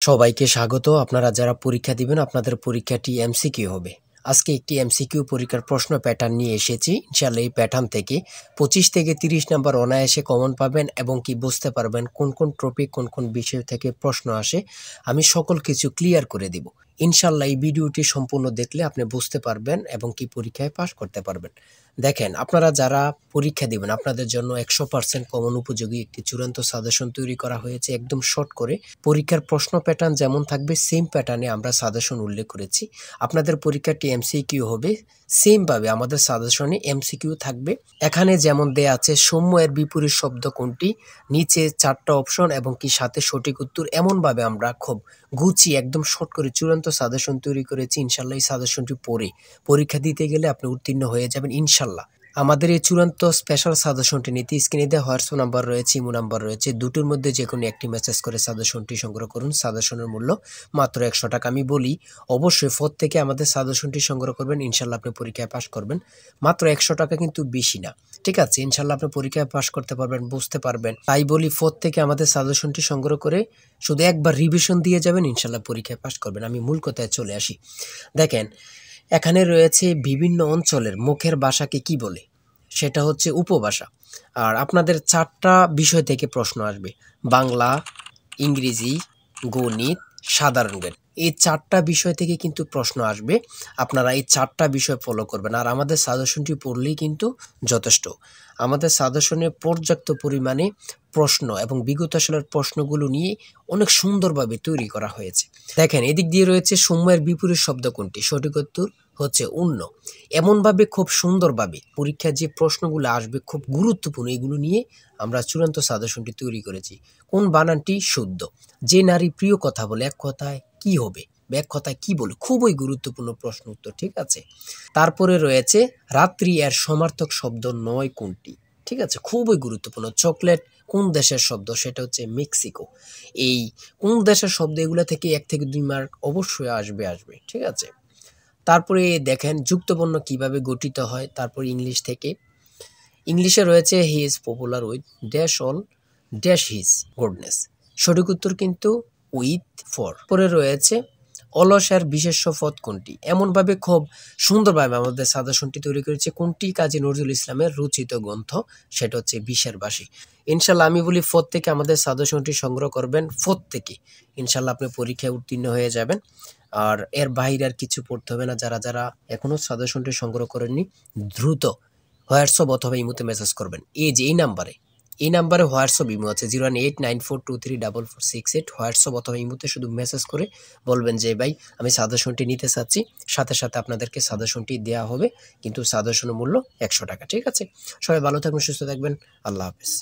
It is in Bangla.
সবাইকে স্বাগত। আপনারা যারা পরীক্ষা দিবেন আপনাদের পরীক্ষাটি এমসিকিউ হবে। আজকে একটি এমসিকিউ পরীক্ষার প্রশ্ন প্যাটার্ন নিয়ে এসেছি। ইনশাআল্লাহ এই প্যাটার্ন থেকে 25 থেকে 30 নাম্বার অনায়াসে কমন পাবেন এবং কি বুঝতে পারবেন কোন কোন টপিক কোন কোন বিষয় থেকে প্রশ্ন আসে। আমি সকল কিছু ক্লিয়ার করে দিব। ইনশাআল্লাহ এই ভিডিওটি সম্পূর্ণ দেখলে আপনি বুঝতে পারবেন এবং কি পরীক্ষায় পাস করতে পারবেন। দেখেন, আপনারা যারা পরীক্ষা দিবেন আপনাদের জন্য 100% কমন উপযোগী একটি চূড়ান্ত সাজেশন তৈরি করা হয়েছে, একদম শর্ট করে। পরীক্ষার প্রশ্ন প্যাটার্ন যেমন থাকবে সেম প্যাটার্নে আমরা সাজেশন উল্লেখ করেছি। আপনাদের পরীক্ষাটি এমসিকিউ হবে, সেমভাবে আমাদের সাজেশনে এমসিকিউ থাকবে। এখানে যেমন দেয়া আছে সৌম্য এর বিপরীত শব্দ কোনটি, নিচে 4টা অপশন এবং কি সাথে সঠিক উত্তর। এমনভাবে আমরা খুব গুছিয়ে একদম শর্ট করে চূড়ান্ত সাজেশন তৈরি করেছি। ইনশাল্লাহ এই সাজেশনটি পড়ে পরীক্ষা দিতে গেলে আপনি উত্তীর্ণ হয়ে যাবেন ইনশাল্লাহ। আমাদের এই চূড়ান্ত স্পেশাল সাজেশনটি নিতে স্ক্রিনে দেওয়া হোয়াটসঅ্যাপ নাম্বার রয়েছে, ইমো নাম্বার রয়েছে, দুটোর মধ্যে যে কোনো একটি মেসেজ করে সাজেশনটি সংগ্রহ করুন। সাজেশনের মূল্য মাত্র 100 টাকা। আমি বলি অবশ্যই ফোর থেকে আমাদের সাজেশনটি সংগ্রহ করবেন, ইনশাল্লাহ আপনি পরীক্ষায় পাস করবেন। মাত্র 100 টাকা কিন্তু বেশি না, ঠিক আছে? ইনশাল্লাহ আপনি পরীক্ষায় পাস করতে পারবেন, বুঝতে পারবেন। তাই বলি ফোর থেকে আমাদের সাজেশনটি সংগ্রহ করে শুধু একবার রিভিশন দিয়ে যাবেন, ইনশাল্লাহ পরীক্ষায় পাস করবেন। আমি মূল কথায় চলে আসি। দেখেন, এখানে রয়েছে বিভিন্ন অঞ্চলের মুখের ভাষাকে কি বলে, সেটা হচ্ছে উপভাষা। আর আপনাদের 4টা বিষয় থেকে প্রশ্ন আসবে: বাংলা, ইংরেজি, গণিত, সাধারণ জ্ঞান। এই 4টা বিষয় থেকে কিন্তু প্রশ্ন আসবে। আপনারা এই 4টা বিষয় ফলো করবেন আর আমাদের সাজেশনটি পড়লেই কিন্তু যথেষ্ট। আমাদের সাজেশনে পর্যাপ্ত পরিমাণে প্রশ্ন এবং বিগত সালের প্রশ্নগুলো নিয়ে অনেক সুন্দরভাবে তৈরি করা হয়েছে। দেখেন, এদিক দিয়ে রয়েছে সৌম্যের বিপরীত শব্দ কোনটি, সঠিক উত্তর হচ্ছে অন্য। এমনভাবে খুব সুন্দরভাবে পরীক্ষার যে প্রশ্নগুলো আসবে খুব গুরুত্বপূর্ণ, এগুলো নিয়ে আমরা চূড়ান্ত সাজেশনটি তৈরি করেছি। কোন বানানটি শুদ্ধ, যে নারী প্রিয় কথা বলে এক কথায় কি হবে, এক কথায় কি বলে, খুবই গুরুত্বপূর্ণ প্রশ্ন উত্তর, ঠিক আছে? তারপরে রয়েছে রাত্রি এর সমার্থক শব্দ নয় কোনটি, ঠিক আছে? খুবই গুরুত্বপূর্ণ। চকলেট কোন দেশের শব্দ, সেটা হচ্ছে মেক্সিকো। এই কোন দেশের শব্দ, এগুলো থেকে 1 থেকে 2 মার্ক অবশ্যই আসবে, ঠিক আছে? তারপরে দেখেন যুক্তবর্ণ কিভাবে গঠিত হয়। তারপর ইংলিশ থেকে, ইংলিশে রয়েছে he is popular with dash all dash his goodness, সঠিক উত্তর কিন্তু উইথ ফর। পরে রয়েছে অলসের বিশেষ্য পদ কোনটি। এমনভাবে খুব সুন্দরভাবে আমাদের সাজেশনটি তৈরি করেছে। কোনটি কাজী নজরুল ইসলামের রচিত গ্রন্থ, সেটা হচ্ছে বিশের বাসী। ইনশাল্লাহ আমি বলি ফোর থেকে আমাদের সাজেশনটি সংগ্রহ করবেন। ফোর থেকে ইনশাল্লাহ আপনি পরীক্ষায় উত্তীর্ণ হয়ে যাবেন। আর এর বাইরে আর কিছু পড়তে হবে না। যারা যারা এখনো সাজেশনটি সংগ্রহ করেননি, দ্রুত হোয়াটসঅ্যাপ অথবা ইমোতে মেসেজ করবেন। এই যে এই নাম্বারে হোয়াটসঅ্যাপ ইমো আছে 01894234468। হোয়াটসঅ্যাপ অথবা ইমোতে শুধু মেসেজ করে বলবেন যে ভাই আমি সাজেশনটি নিতে চাচ্ছি, সাথে সাথে আপনাদেরকে সাজেশনটি দেওয়া হবে, কিন্তু সাজেশনের মূল্য 100 টাকা, ঠিক আছে? সবাই ভালো থাকবেন, সুস্থ থাকবেন। আল্লাহ হাফেজ।